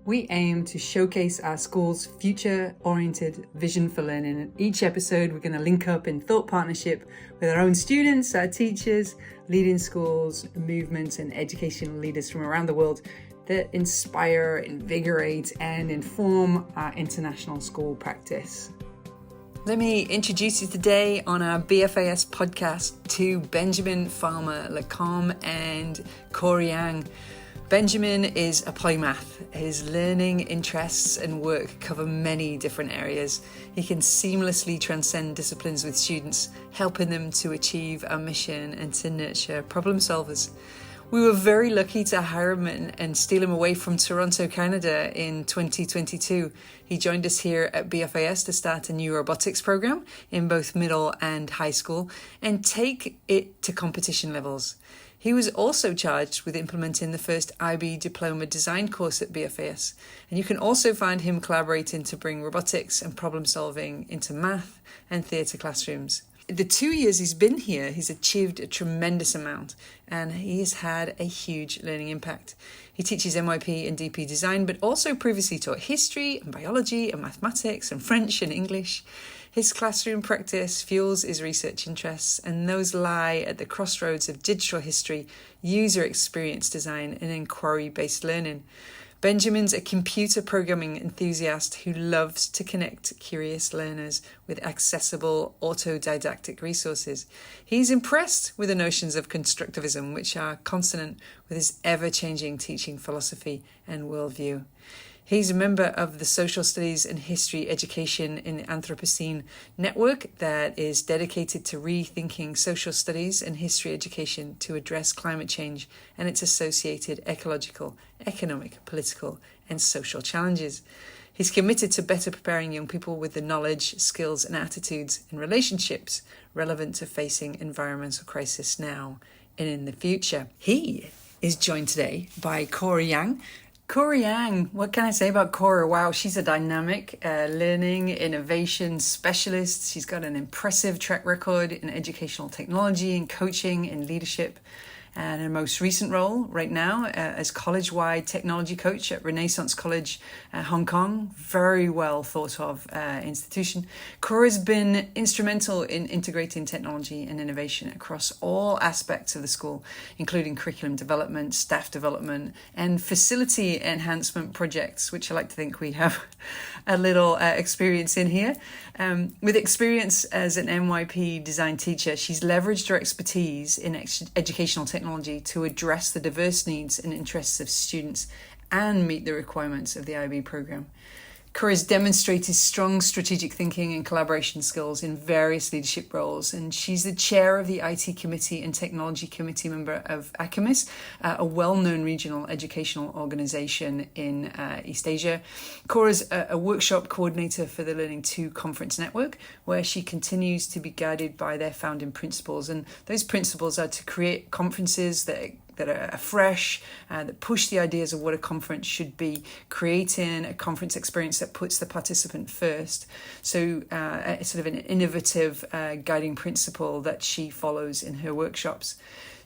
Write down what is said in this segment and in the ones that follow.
We aim to showcase our school's future-oriented vision for learning. In each episode, we're going to link up in thought partnership with our own students, our teachers, leading schools, movements, and educational leaders from around the world that inspire, invigorate, and inform our international school practice. Let me introduce you today on our BFIS podcast to Benjamin Lacombe and Cora Yang. Benjamin is a polymath. His learning, interests and work cover many different areas. He can seamlessly transcend disciplines with students, helping them to achieve our mission and to nurture problem solvers. We were very lucky to hire him and steal him away from Toronto, Canada in 2022. He joined us here at BFIS to start a new robotics program in both middle and high school and take it to competition levels. He was also charged with implementing the first IB Diploma Design course at BFIS. And you can also find him collaborating to bring robotics and problem solving into math and theatre classrooms. The 2 years he's been here, he's achieved a tremendous amount and he has had a huge learning impact. He teaches MYP and DP design, but also previously taught history and biology and mathematics and French and English. His classroom practice fuels his research interests, and those lie at the crossroads of digital history, user experience design, and inquiry-based learning. Benjamin's a computer programming enthusiast who loves to connect curious learners with accessible autodidactic resources. He's impressed with the notions of constructivism, which are consonant with his ever-changing teaching philosophy and worldview. He's a member of the Social Studies and History Education in the Anthropocene network that is dedicated to rethinking social studies and history education to address climate change and its associated ecological, economic, political, and social challenges. He's committed to better preparing young people with the knowledge, skills, and attitudes and relationships relevant to facing environmental crisis now and in the future. He is joined today by Cora Yang. Cora Yang, what can I say about Cora? Wow, she's a dynamic learning innovation specialist. She's got an impressive track record in educational technology and coaching and leadership. And her most recent role right now as college-wide technology coach at Renaissance College, Hong Kong. Very well thought of institution. Cora's been instrumental in integrating technology and innovation across all aspects of the school, including curriculum development, staff development, and facility enhancement projects, which I like to think we have a little experience in here. With experience as an MYP design teacher, she's leveraged her expertise in educational technology to address the diverse needs and interests of students and meet the requirements of the IB program. Cora's demonstrated strong strategic thinking and collaboration skills in various leadership roles, and she's the chair of the IT Committee and Technology Committee member of ACAMIS, a well-known regional educational organisation in East Asia. Cora's a workshop coordinator for the Learning 2 Conference Network, where she continues to be guided by their founding principles, and those principles are to create conferences that are fresh, that push the ideas of what a conference should be, creating a conference experience that puts the participant first. So sort of an innovative guiding principle that she follows in her workshops.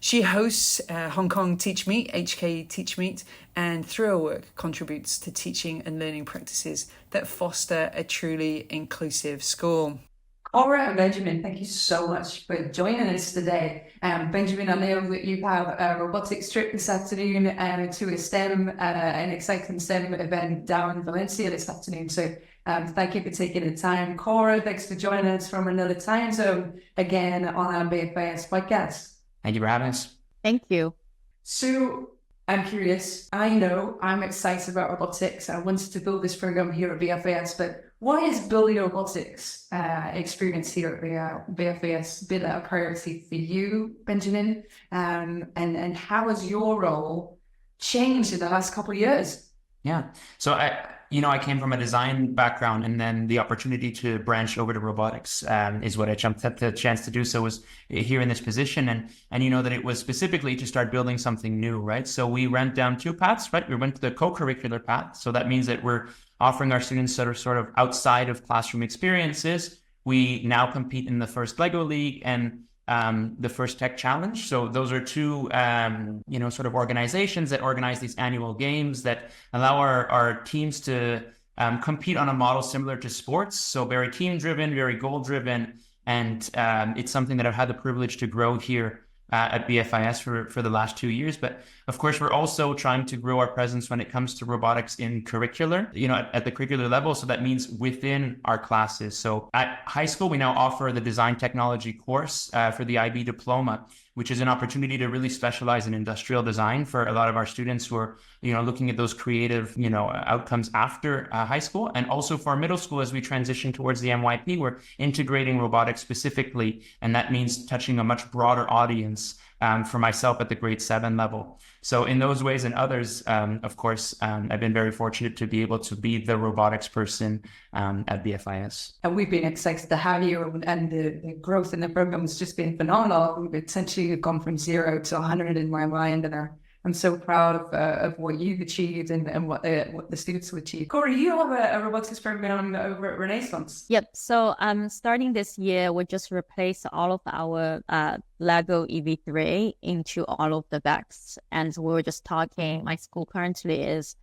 She hosts Hong Kong Teach Meet, HK Teach Meet, and through her work contributes to teaching and learning practices that foster a truly inclusive school. Cora and Benjamin, thank you so much for joining us today. Benjamin, I know that you have a robotics trip this afternoon to a STEM, an exciting STEM event down in Valencia this afternoon. So thank you for taking the time. Cora, thanks for joining us from another time zone again on our BFIS podcast. Thank you for having us. Thank you. So I'm curious. I know I'm excited about robotics. I wanted to build this program here at BFIS, but why is building a robotics experience here at BFIS been a priority for you, Benjamin? And how has your role changed in the last couple of years? Yeah. So I came from a design background, and then the opportunity to branch over to robotics is what I jumped at the chance to do. So was here in this position, and you know that it was specifically to start building something new, right? So we went down two paths, right? We went to the co-curricular path. So that means that we're offering our students that are sort of outside of classroom experiences. We now compete in the first Lego League, and the First Tech Challenge. So those are two, sort of organizations that organize these annual games that allow our teams to compete on a model similar to sports. So very team driven, very goal driven. And it's something that I've had the privilege to grow here at BFIS for the last 2 years. But of course, we're also trying to grow our presence when it comes to robotics in curricular, at the curricular level. So that means within our classes. So at high school, we now offer the design technology course for the IB diploma, which is an opportunity to really specialize in industrial design for a lot of our students who are, looking at those creative, outcomes after high school. And also for middle school, as we transition towards the MYP, we're integrating robotics specifically. And that means touching a much broader audience for myself at the grade 7 level. So in those ways and others, of course, I've been very fortunate to be able to be the robotics person at BFIS. And we've been excited to have you, and the growth in the program has just been phenomenal. We've essentially gone from 0 to 100 in my mind, and I'm so proud of what you've achieved and what the students have achieved. Cora, you have a robotics program over at Renaissance. Yep. So starting this year, we just replaced all of our Lego EV3 into all of the VEX. And we were just talking, my school currently is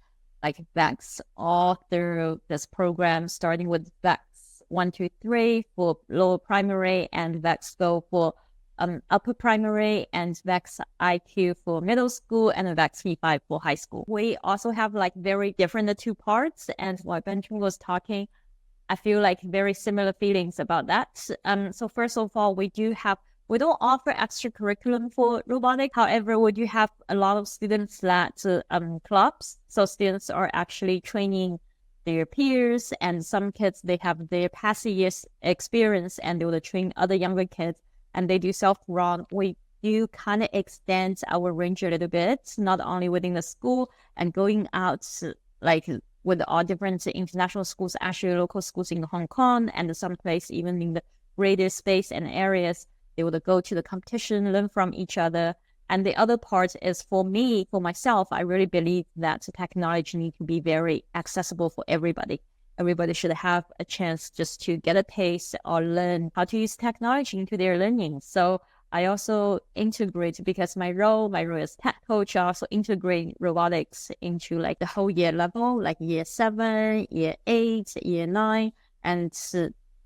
like VEX all through this program, starting with VEX 1, 2, 3 for lower primary, and VEX Go for upper primary, and VEX IQ for middle school, and VEX V5 for high school. We also have like very different the two parts, and while Benjamin was talking, I feel like very similar feelings about that. So first of all, we don't offer extra curriculum for robotics. However, we do have a lot of students that clubs. So students are actually training their peers, and some kids, they have their past years experience and they will train other younger kids, and they do self-run. We do kind of extend our range a little bit, not only within the school and going out like with all different international schools, actually local schools in Hong Kong, and some place even in the greater space and areas. They would go to the competition, learn from each other. And the other part is for myself, I really believe that technology needs to be very accessible for everybody. Everybody should have a chance just to get a taste or learn how to use technology into their learning. So I also integrate, because my role is tech coach, I also integrate robotics into like the whole year level, like year 7, year 8, year 9, and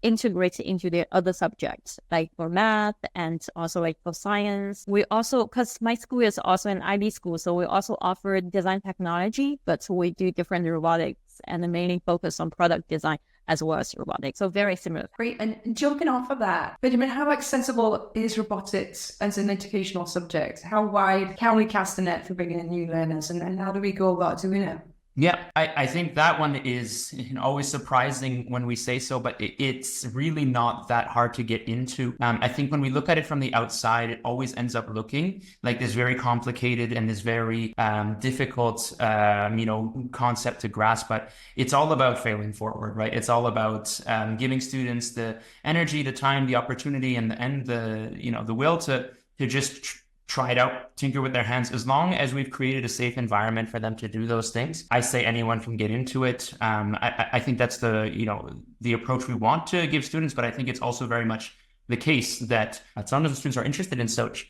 integrate into their other subjects, like for math and also like for science. We also, because my school is also an IB school, so we also offer design technology, but we do different robotics and mainly focus on product design as well as robotics. So very similar. Great. And jumping off of that, Benjamin, how accessible is robotics as an educational subject? How wide can we cast the net for bringing in new learners, and how do we go about doing it? Yeah, I think that one is always surprising when we say so, but it's really not that hard to get into. I think when we look at it from the outside, it always ends up looking like this very complicated and this very difficult, concept to grasp. But it's all about failing forward, right? It's all about giving students the energy, the time, the opportunity, and the will to just try it out, tinker with their hands. As long as we've created a safe environment for them to do those things, I say anyone can get into it. I think that's the approach we want to give students, but I think it's also very much the case that as long as the students are interested in such,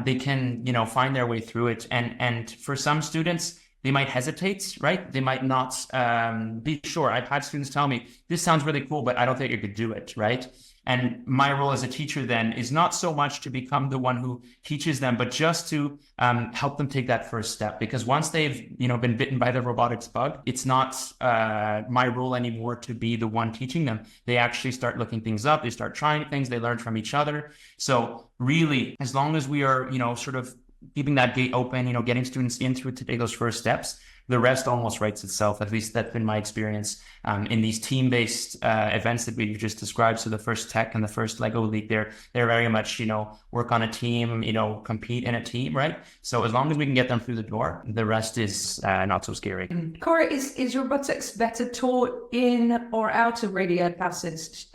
they can, find their way through it. And for some students, they might hesitate, right? They might not be sure. I've had students tell me, this sounds really cool, but I don't think I could do it, right? And my role as a teacher then is not so much to become the one who teaches them, but just to help them take that first step. Because once they've, been bitten by the robotics bug, it's not my role anymore to be the one teaching them. They actually start looking things up. They start trying things. They learn from each other. So really, as long as we are, sort of keeping that gate open, getting students into it to take those first steps, the rest almost writes itself. At least that's been my experience in these team-based events that we just described. So the first tech and the first Lego League, they're very much, work on a team, compete in a team, right? So as long as we can get them through the door, the rest is not so scary. Cora, is robotics better taught in or out of radio classes?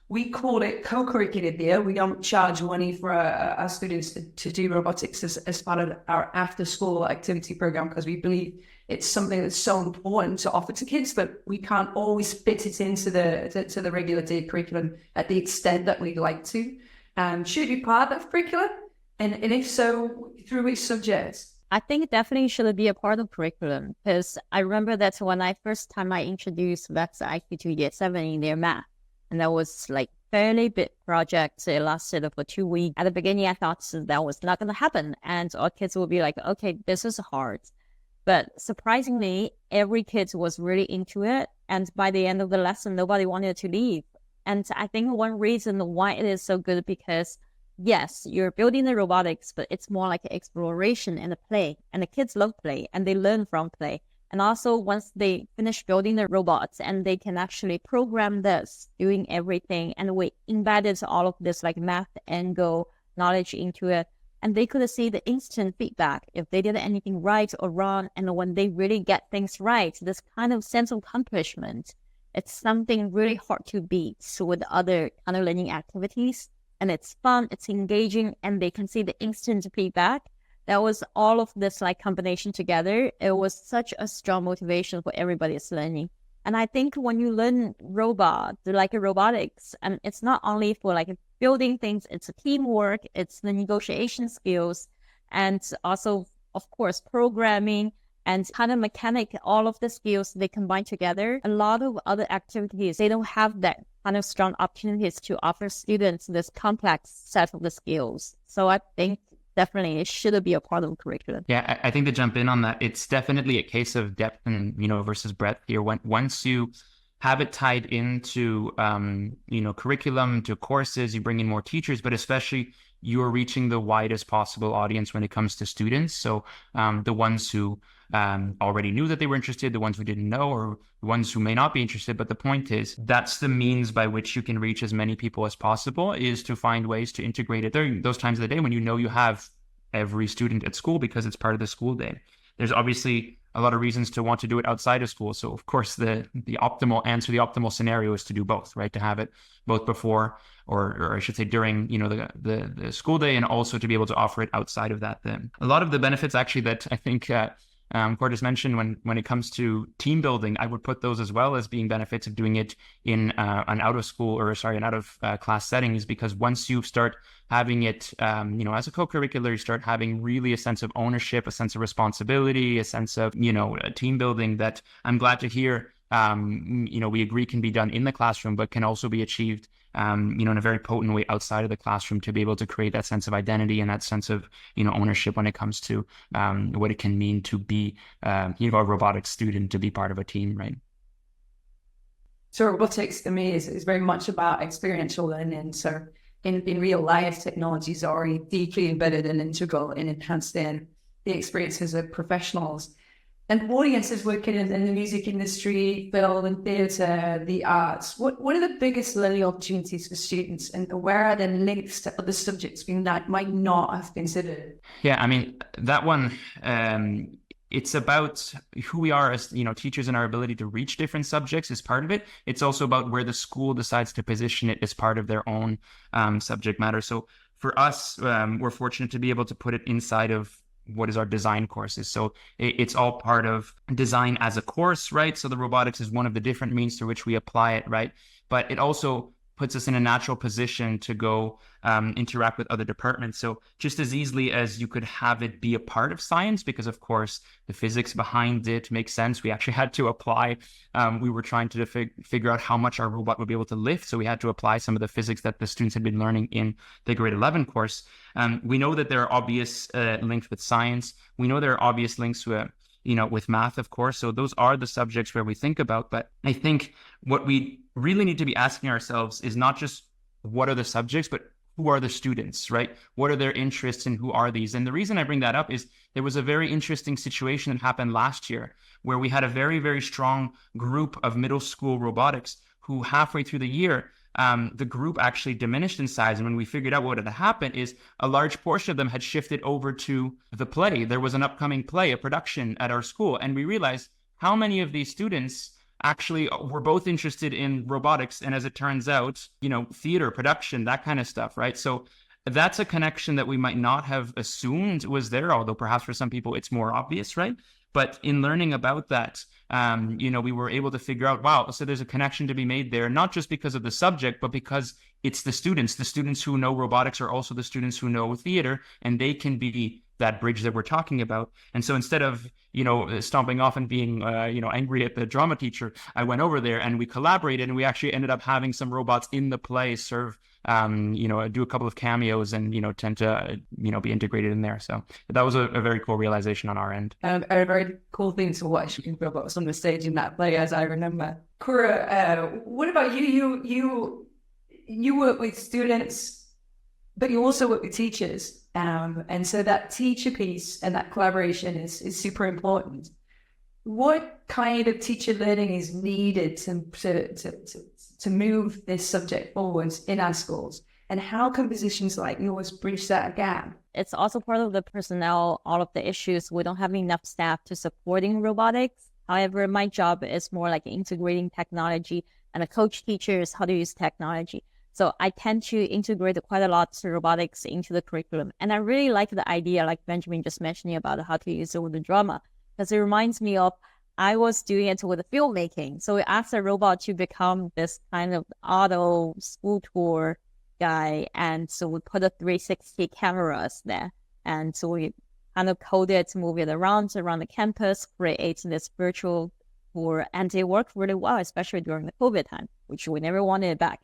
We call it co-curricular here. We don't charge money for our students to do robotics as part of our after-school activity program, because we believe it's something that's so important to offer to kids, but we can't always fit it into the regular day curriculum at the extent that we'd like to. should it be part of curriculum? And if so, through which subjects? I think it definitely should be a part of curriculum, because I remember that when I first time I introduced VEX IQ to year 7 in their math, and that was like fairly big project. It lasted for 2 weeks. At the beginning, I thought that was not going to happen, and our kids will be like, okay, this is hard. But surprisingly, every kid was really into it, and by the end of the lesson, nobody wanted to leave. And I think one reason why it is so good, because yes, you're building the robotics, but it's more like an exploration and a play. And the kids love play and they learn from play. And also once they finish building the robots and they can actually program this, doing everything. And we embedded all of this like math and Go knowledge into it. And they could see the instant feedback if they did anything right or wrong. And when they really get things right, this kind of sense of accomplishment, it's something really hard to beat with other kind of learning activities. And it's fun, it's engaging, and they can see the instant feedback. That was all of this like combination together. It was such a strong motivation for everybody's learning. And I think when you learn robotics, and it's not only for like building things, it's a teamwork, it's the negotiation skills, and also, of course, programming and kind of mechanic, all of the skills they combine together. A lot of other activities, they don't have that kind of strong opportunities to offer students this complex set of the skills. So I think definitely it should be a part of the curriculum. Yeah, I think to jump in on that, it's definitely a case of depth and, versus breadth here. Once you have it tied into, curriculum, to courses, you bring in more teachers, but especially you're reaching the widest possible audience when it comes to students. So the ones who already knew that they were interested, the ones who didn't know, or the ones who may not be interested. But the point is, that's the means by which you can reach as many people as possible, is to find ways to integrate it during those times of the day when you have every student at school, because it's part of the school day. There's obviously a lot of reasons to want to do it outside of school. So of course, the optimal answer, the optimal scenario is to do both, right? To have it both before, or I should say during, the school day, and also to be able to offer it outside of that. Then a lot of the benefits actually that I think Cora just mentioned when it comes to team building, I would put those as well as being benefits of doing it in an out of class setting, is because once you start having it, as a co-curricular, you start having really a sense of ownership, a sense of responsibility, a sense of, team building that I'm glad to hear, we agree can be done in the classroom, but can also be achieved in a very potent way outside of the classroom, to be able to create that sense of identity and that sense of, ownership when it comes to what it can mean to be, a robotics student, to be part of a team, right? So robotics to me is very much about experiential learning. So in real life, technologies are already deeply embedded and integral in enhancing the experiences of professionals. And audiences working in the music industry, film and theatre, the arts, what are the biggest learning opportunities for students, and where are the links to other subjects we might not have considered? Yeah, I mean, that one, it's about who we are as, teachers, and our ability to reach different subjects is part of it. It's also about where the school decides to position it as part of their own subject matter. So for us, we're fortunate to be able to put it inside of what is our design courses. So it's all part of design as a course, right? So the robotics is one of the different means through which we apply it, right? But it also puts us in a natural position to go interact with other departments. So just as easily as you could have it be a part of science, because of course the physics behind it makes sense. We actually had to apply, we were trying to figure out how much our robot would be able to lift. So we had to apply some of the physics that the students had been learning in the grade 11 course. We know that there are obvious links with science. We know there are obvious links to with math, of course. So those are the subjects where we think about. But I think what we really need to be asking ourselves is not just what are the subjects, but who are the students, right? What are their interests and who are these? And the reason I bring that up is there was a very interesting situation that happened last year where we had a very, very strong group of middle school robotics who halfway through the year, the group actually diminished in size. And when we figured out what had happened is a large portion of them had shifted over to the play. There was an upcoming play, a production at our school. And we realized how many of these students actually were both interested in robotics. And as it turns out, theater, production, that kind of stuff, right? So that's a connection that we might not have assumed was there, although perhaps for some people it's more obvious, right? But in learning about that, we were able to figure out, wow, so there's a connection to be made there, not just because of the subject, but because it's the students who know robotics are also the students who know theater, and they can be that bridge that we're talking about. And so instead of, stomping off and being, angry at the drama teacher, I went over there and we collaborated, and we actually ended up having some robots in the play serve, do a couple of cameos and, tend to, be integrated in there. So that was a very cool realization on our end. A very cool thing to watch robots on the stage in that play, as I remember. Cora, what about you? You work with students, but you also work with teachers. And so that teacher piece and that collaboration is super important. What kind of teacher learning is needed to move this subject forwards in our schools? And how can positions like yours bridge that gap? It's also part of the personnel, all of the issues. We don't have enough staff to supporting robotics. However, my job is more like integrating technology and coach teachers how to use technology. So I tend to integrate quite a lot of robotics into the curriculum. And I really like the idea, like Benjamin just mentioning about how to use it with the drama, because it reminds me of, I was doing it with the filmmaking. So we asked a robot to become this kind of auto school tour guy. And so we put a 360 cameras there. And so we kind of coded to move it around the campus, create this virtual tour. And it worked really well, especially during the COVID time, which we never wanted it back.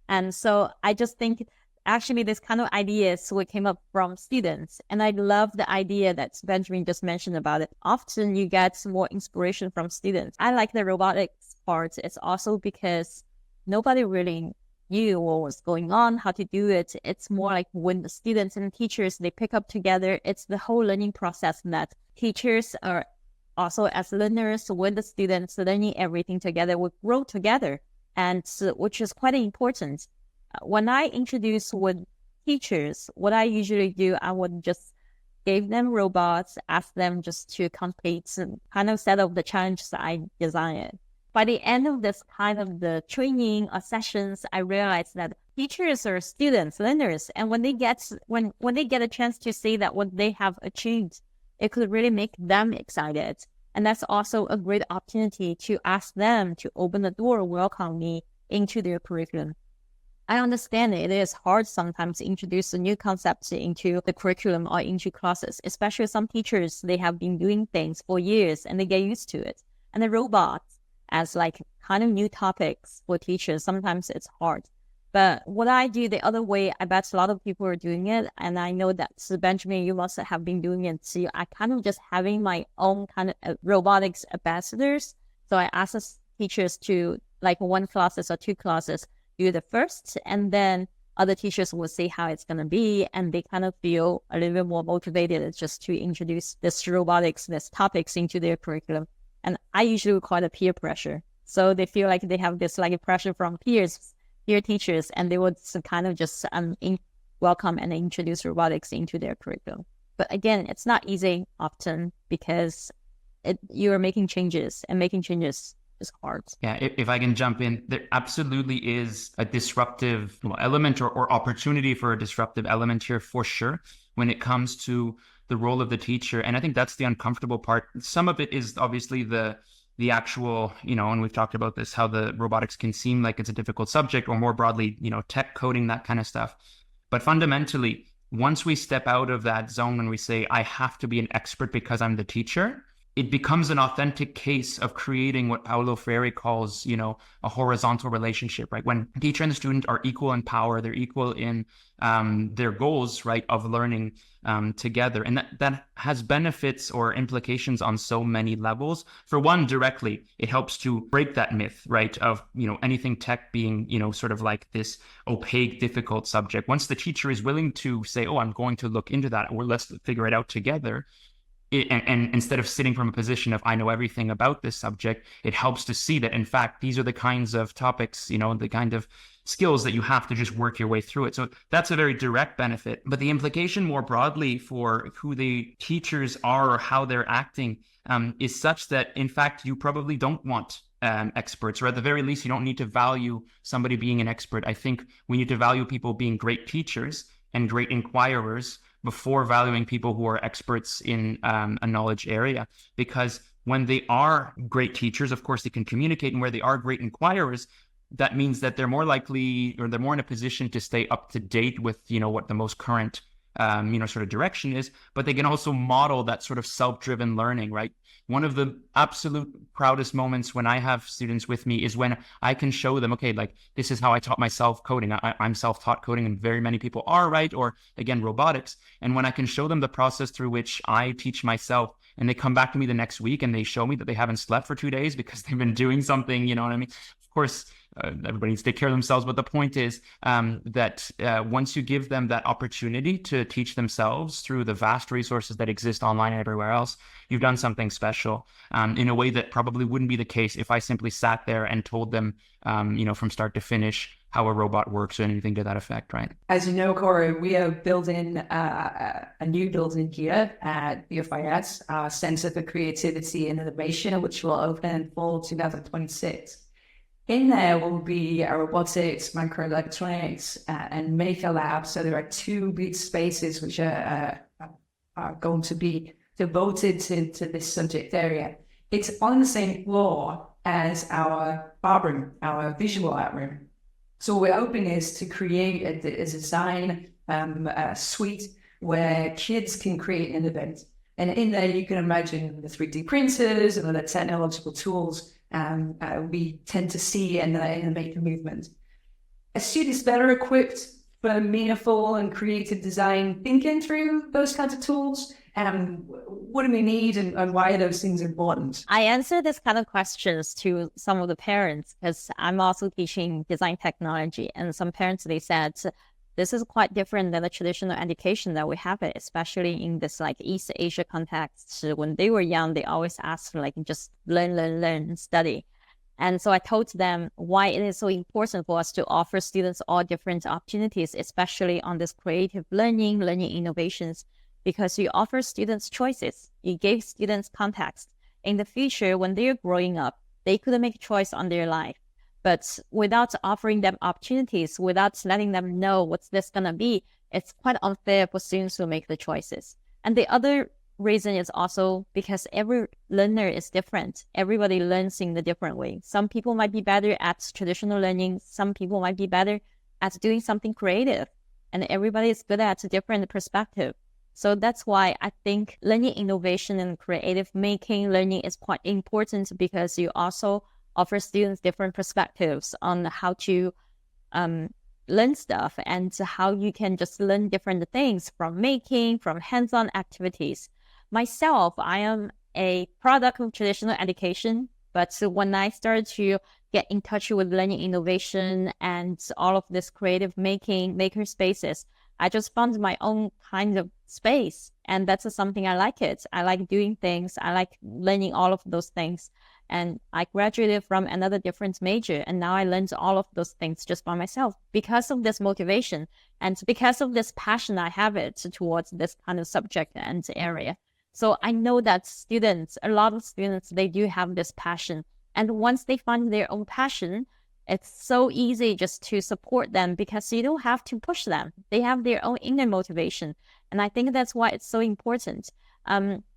And so I just think actually this kind of ideas we came up from students. And I love the idea that Benjamin just mentioned about it. Often you get some more inspiration from students. I like the robotics part. It's also because nobody really knew what was going on, how to do it. It's more like when the students and teachers, they pick up together. It's the whole learning process that teachers are also as learners with the students learning everything together. We grow together. And which is quite important. When I introduce with teachers, what I usually do, I would just give them robots, ask them just to complete some kind of set of the challenges that I designed. By the end of this kind of the training or sessions, I realized that teachers are students, learners, and when they get a chance to see that what they have achieved, it could really make them excited. And that's also a great opportunity to ask them to open the door, welcome me into their curriculum. I understand it is hard sometimes to introduce a new concept into the curriculum or into classes, especially some teachers, they have been doing things for years and they get used to it. And the robots as like kind of new topics for teachers, sometimes it's hard. But what I do the other way, I bet a lot of people are doing it. And I know that Benjamin, you must have been doing it. So I kind of just having my own kind of robotics ambassadors. So I ask the teachers to like one classes or two classes, do the first, and then other teachers will see how it's going to be. And they kind of feel a little bit more motivated just to introduce this robotics, this topics into their curriculum. And I usually call it peer pressure. So they feel like they have this like pressure from peer teachers, and they would kind of just welcome and introduce robotics into their curriculum. But again, it's not easy often because you are making changes, and making changes is hard. Yeah, if I can jump in, there absolutely is a disruptive element or opportunity for a disruptive element here for sure when it comes to the role of the teacher. And I think that's the uncomfortable part. Some of it is obviously the actual, and we've talked about this, how the robotics can seem like it's a difficult subject, or more broadly, tech coding, that kind of stuff. But fundamentally, once we step out of that zone and we say, I have to be an expert because I'm the teacher, it becomes an authentic case of creating what Paulo Freire calls, a horizontal relationship, right? When teacher and the student are equal in power, they're equal in their goals, right, of learning together. And that has benefits or implications on so many levels. For one, directly, it helps to break that myth, right, of, anything tech being, sort of like this opaque, difficult subject. Once the teacher is willing to say, oh, I'm going to look into that, or let's figure it out together, and instead of sitting from a position of I know everything about this subject, it helps to see that, in fact, these are the kinds of topics, the kind of skills that you have to just work your way through it. So that's a very direct benefit. But the implication more broadly for who the teachers are or how they're acting is such that, in fact, you probably don't want experts, or at the very least, you don't need to value somebody being an expert. I think we need to value people being great teachers and great inquirers, before valuing people who are experts in a knowledge area. Because when they are great teachers, of course, they can communicate, and where they are great inquirers, that means that they're more likely, or they're more in a position to stay up to date with, what the most current, sort of direction is, but they can also model that sort of self-driven learning, right? One of the absolute proudest moments when I have students with me is when I can show them, okay, like, this is how I taught myself coding. I'm self-taught coding, and very many people are, right? Or again, robotics. And when I can show them the process through which I teach myself, and they come back to me the next week and they show me that they haven't slept for 2 days because they've been doing something, you know what I mean? Of course, everybody needs to take care of themselves. But the point is that once you give them that opportunity to teach themselves through the vast resources that exist online and everywhere else, you've done something special in a way that probably wouldn't be the case if I simply sat there and told them, from start to finish how a robot works or anything to that effect, right? As you know, Cora, we are building a new building here at BFIS, our Center for Creativity and Innovation, which will open in fall 2026. In there will be a robotics, microelectronics, and maker lab. So there are two big spaces which are going to be devoted to this subject area. It's on the same floor as our art room, our visual art room. So what we're hoping is to create a design suite where kids can create an event. And in there, you can imagine the 3D printers and other technological tools we tend to see in the maker movement. A student is better equipped for meaningful and creative design, thinking through those kinds of tools. What do we need, and why are those things important? I answer this kind of questions to some of the parents because I'm also teaching design technology, and some parents, they said, this is quite different than the traditional education that we have, especially in this like East Asia context. When they were young, they always asked like, just learn, and study. And so I told them why it is so important for us to offer students all different opportunities, especially on this creative learning innovations, because you offer students choices. You gave students context. In the future, when they're growing up, they could make a choice on their life. But without offering them opportunities, without letting them know what's this going to be, it's quite unfair for students to make the choices. And the other reason is also because every learner is different. Everybody learns in a different way. Some people might be better at traditional learning. Some people might be better at doing something creative. And everybody is good at a different perspective. So that's why I think learning innovation and creative making learning is quite important, because you also offer students different perspectives on how to learn stuff and how you can just learn different things from making, from hands-on activities. Myself, I am a product of traditional education, but when I started to get in touch with learning innovation and all of this creative maker spaces, I just found my own kind of space. And that's something I like it. I like doing things. I like learning all of those things. And I graduated from another different major, and now I learned all of those things just by myself because of this motivation and because of this passion I have it towards this kind of subject and area. So I know that students, a lot of students, they do have this passion. And once they find their own passion, it's so easy just to support them because you don't have to push them. They have their own inner motivation. And I think that's why it's so important.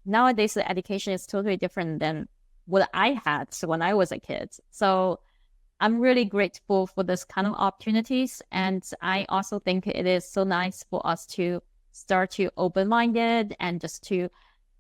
Nowadays, the education is totally different than what I had when I was a kid. So I'm really grateful for this kind of opportunities. And I also think it is so nice for us to start to open-minded and just to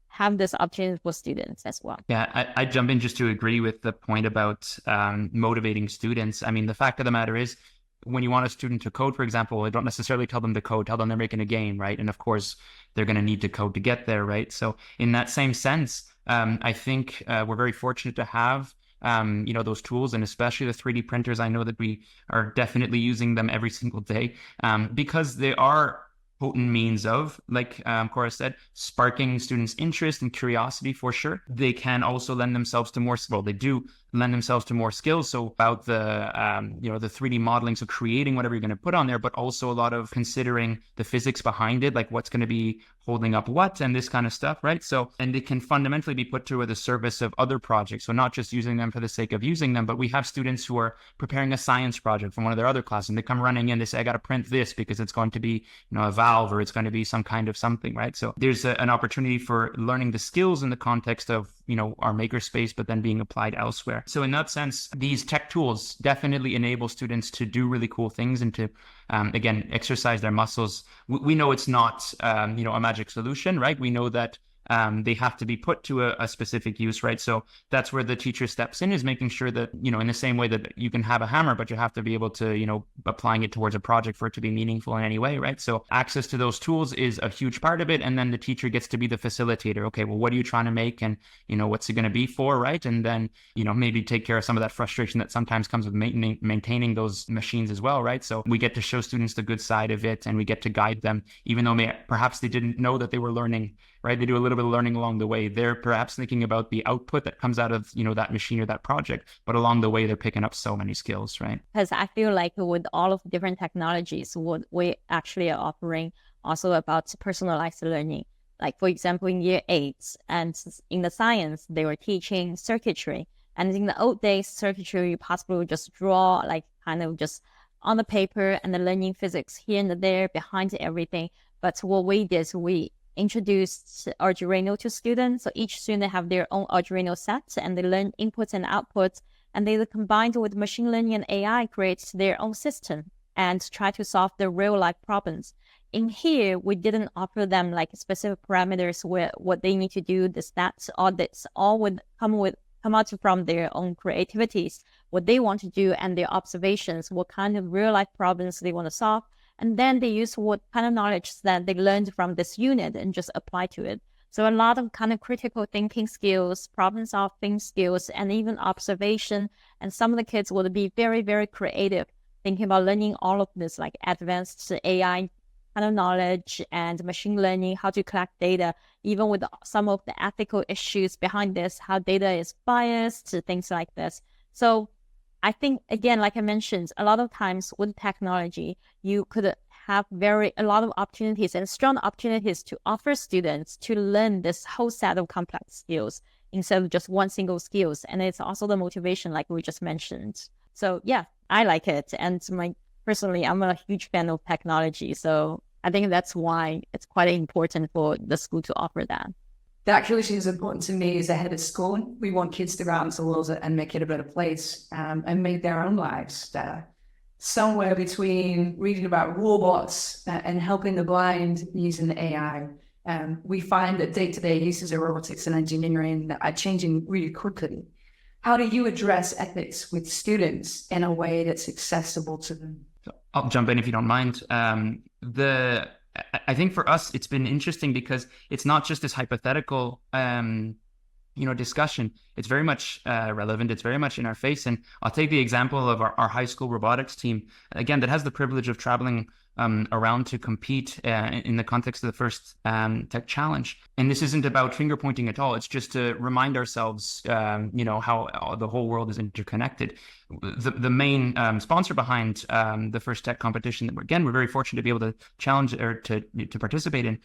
have this opportunity for students as well. Yeah, I jump in just to agree with the point about motivating students. I mean, the fact of the matter is, when you want a student to code, for example, I don't necessarily tell them to code, tell them they're making a game, right? And of course, they're going to need to code to get there, right? So in that same sense, I think we're very fortunate to have those tools, and especially the 3D printers. I know that we are definitely using them every single day because they are potent means of, like Cora said, sparking students' interest and curiosity for sure. They can also lend themselves to more, well, they do lend themselves to more skills. So about the, the 3D modeling, so creating whatever you're going to put on there, but also a lot of considering the physics behind it, like what's going to be holding up what and this kind of stuff, right? So, and it can fundamentally be put to the service of other projects. So not just using them for the sake of using them, but we have students who are preparing a science project from one of their other classes, and they come running in, they say, I got to print this because it's going to be, a valve, or it's going to be some kind of something, right? So there's an opportunity for learning the skills in the context of, our makerspace, but then being applied elsewhere. So in that sense, these tech tools definitely enable students to do really cool things and to, again, exercise their muscles. We know it's not, a magic solution, right? We know that they have to be put to a specific use, right? So that's where the teacher steps in, is making sure that, in the same way that you can have a hammer, but you have to be able to, applying it towards a project for it to be meaningful in any way, right? So access to those tools is a huge part of it. And then the teacher gets to be the facilitator. Okay, well, what are you trying to make? And, what's it going to be for, right? And then, maybe take care of some of that frustration that sometimes comes with maintaining those machines as well, right? So we get to show students the good side of it, and we get to guide them, even though perhaps they didn't know that they were learning, right? They do a little bit of learning along the way. They're perhaps thinking about the output that comes out of, that machine or that project, but along the way, they're picking up so many skills, right? Because I feel like with all of the different technologies, what we actually are offering also about personalized learning. Like, for example, in year 8, and in the science, they were teaching circuitry. And in the old days, circuitry, you possibly would just draw, like, kind of just on the paper, and then learning physics here and there behind everything. But what we did, we introduced Arduino to students. So each student have their own Arduino set, and they learn inputs and outputs, and they combined with machine learning and AI create their own system and try to solve the real life problems. In here, we didn't offer them like specific parameters where what they need to do, this, that, all this, all would come out from their own creativities, what they want to do, and their observations, what kind of real life problems they want to solve. And then they use what kind of knowledge that they learned from this unit and just apply to it. So a lot of kind of critical thinking skills, problem solving skills, and even observation. And some of the kids would be very, very creative, thinking about learning all of this, like advanced AI kind of knowledge and machine learning, how to collect data, even with some of the ethical issues behind this, how data is biased, things like this. So I think, again, like I mentioned, a lot of times with technology, you could have a lot of opportunities and strong opportunities to offer students to learn this whole set of complex skills instead of just one single skills. And it's also the motivation, like we just mentioned. So yeah, I like it. And personally, I'm a huge fan of technology. So I think that's why it's quite important for the school to offer that. That actually is important to me as a head of school. We want kids to go out into the world and make it a better place, and make their own lives better. Somewhere between reading about robots and helping the blind using AI, we find that day-to-day uses of robotics and engineering are changing really quickly. How do you address ethics with students in a way that's accessible to them? I'll jump in if you don't mind. I think for us, it's been interesting because it's not just this hypothetical, discussion. It's very much relevant. It's very much in our face. And I'll take the example of our high school robotics team, again, that has the privilege of traveling around to compete in the context of the first tech challenge. And this isn't about finger pointing at all. It's just to remind ourselves, how the whole world is interconnected. The main sponsor behind the first tech competition that we're very fortunate to be able to challenge or to participate in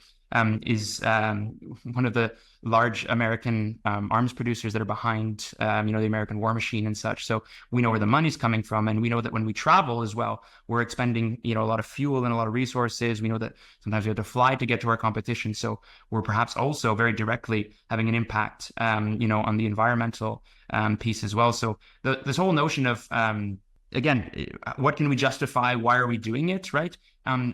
is one of the large American arms producers that are behind, the American war machine and such. So we know where the money's coming from. And we know that when we travel as well, we're expending, a lot of fuel and a lot of resources. We know that sometimes we have to fly to get to our competition. So we're perhaps also very directly having an impact, on the environmental piece as well. So this whole notion of, again, what can we justify? Why are we doing it? Right.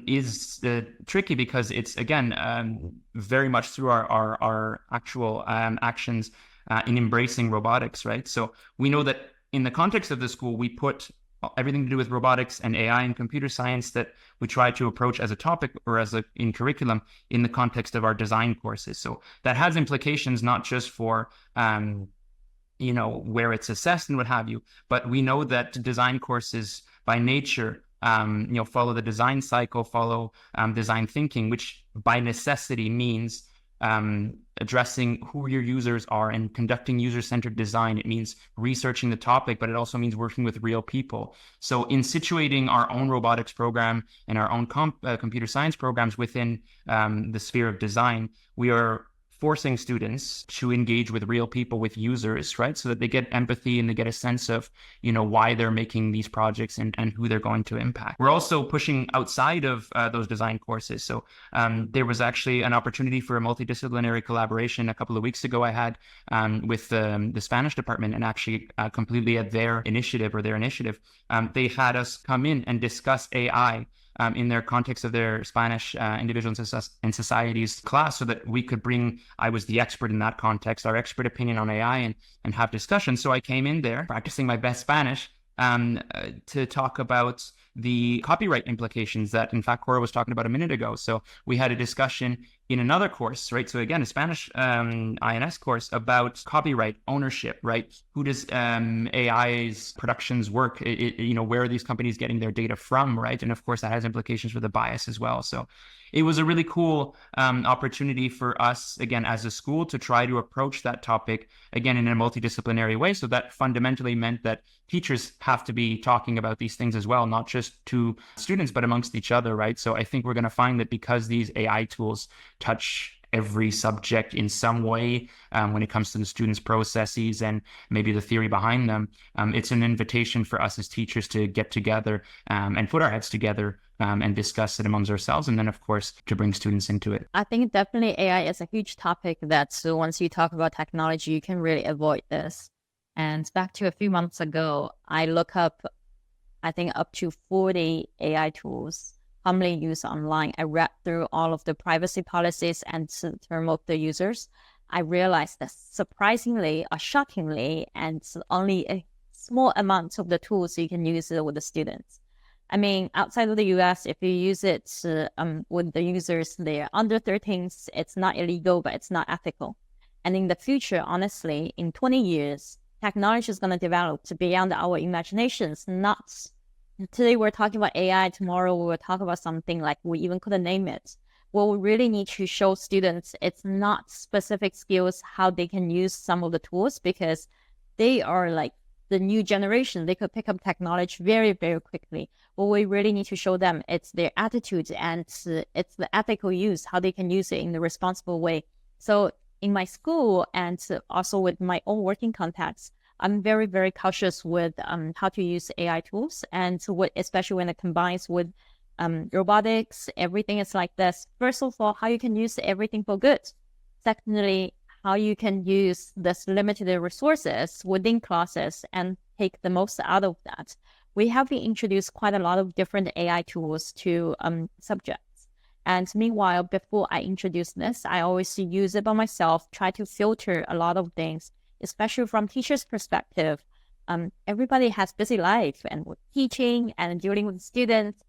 Is tricky because it's, again, very much through our actual actions in embracing robotics. Right. So we know that in the context of the school, we put everything to do with robotics and AI and computer science that we try to approach as a topic or in curriculum in the context of our design courses. So that has implications not just for where it's assessed and what have you, but we know that design courses by nature, follow the design cycle, follow design thinking, which by necessity means addressing who your users are and conducting user-centered design. It means researching the topic, but it also means working with real people. So in situating our own robotics program and our own computer science programs within the sphere of design, we are forcing students to engage with real people, with users, right? So that they get empathy and they get a sense of, why they're making these projects and who they're going to impact. We're also pushing outside of those design courses. So there was actually an opportunity for a multidisciplinary collaboration a couple of weeks ago I had with the Spanish department, and actually completely at their initiative, they had us come in and discuss AI in their context of their Spanish individuals and societies class, so that we could bring, I was the expert in that context, our expert opinion on AI and have discussions. So I came in there practicing my best Spanish to talk about the copyright implications that, in fact, Cora was talking about a minute ago. So we had a discussion in another course, right? So again, a Spanish INS course about copyright ownership, right? Who does AI's productions work? Where are these companies getting their data from, right? And of course, that has implications for the bias as well. So it was a really cool opportunity for us, again, as a school, to try to approach that topic, again, in a multidisciplinary way. So that fundamentally meant that teachers have to be talking about these things as well, not just to students, but amongst each other, right? So I think we're going to find that because these AI tools touch every subject in some way when it comes to the students' processes and maybe the theory behind them, it's an invitation for us as teachers to get together and put our heads together and discuss it amongst ourselves, and then of course to bring students into it. I think definitely AI is a huge topic that once you talk about technology, you can really avoid this. And back to a few months ago, I look up, I think up to 40 AI tools commonly used online. I read through all of the privacy policies and term of the users. I realized that surprisingly or shockingly, and only a small amount of the tools you can use with the students. I mean, outside of the US, if you use it with the users, they're under 13, it's not illegal, but it's not ethical. And in the future, honestly, in 20 years, technology is going to develop to beyond our imaginations. Not today we're talking about AI, tomorrow we will talk about something like we even couldn't name it. What we really need to show students, it's not specific skills, how they can use some of the tools, because they are like the new generation. They could pick up technology very, very quickly. What we really need to show them, it's their attitude and it's the ethical use, how they can use it in the responsible way. So in my school and also with my own working contacts, I'm very, very cautious with how to use AI tools, and especially when it combines with robotics, everything is like this. First of all, how you can use everything for good. Secondly, how you can use this limited resources within classes and take the most out of that. We have been introduced quite a lot of different AI tools to subjects. And meanwhile, before I introduce this, I always use it by myself, try to filter a lot of things, especially from teachers' perspective. Everybody has busy life and with teaching and dealing with students.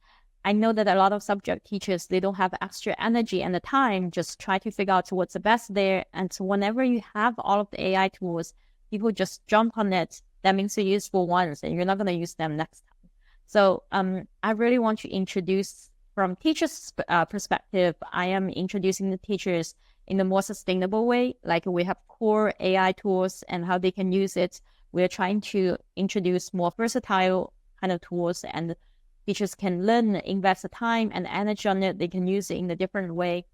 I know that a lot of subject teachers, they don't have extra energy and the time, just try to figure out what's the best there. And so whenever you have all of the AI tools, people just jump on it. That means you use for once and you're not going to use them next time. So I really want to introduce, from teachers' perspective, I am introducing the teachers in a more sustainable way. Like we have core AI tools and how they can use it. We're trying to introduce more versatile kind of tools, and teachers can learn, invest the time and energy on it. They can use it in a different way.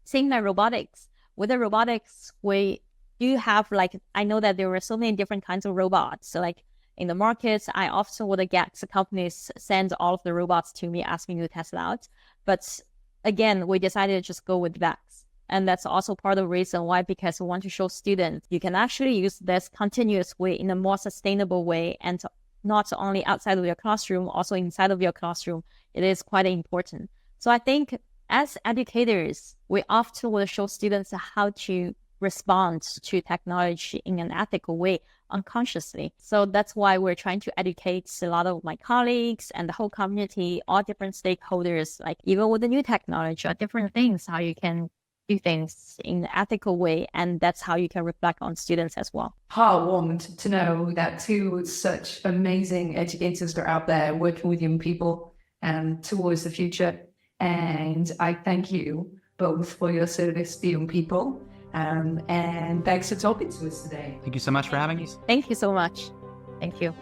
Same like robotics. With the robotics, we do have I know that there were so many different kinds of robots. So like in the markets, I often would get the companies send all of the robots to me, asking me to test it out. But again, we decided to just go with VAX. And that's also part of the reason why, because we want to show students you can actually use this continuous way in a more sustainable way, and not only outside of your classroom, also inside of your classroom. It is quite important. So I think as educators, we often will show students how to respond to technology in an ethical way unconsciously. So that's why we're trying to educate a lot of my colleagues and the whole community, all different stakeholders, like even with the new technology or different things, how you can do things in an ethical way, and that's how you can reflect on students as well. Heartwarmed to know that two such amazing educators are out there working with young people towards the future. And I thank you both for your service to young people. And thanks for talking to us today. Thank you so much for having us. Thank you so much. Thank you.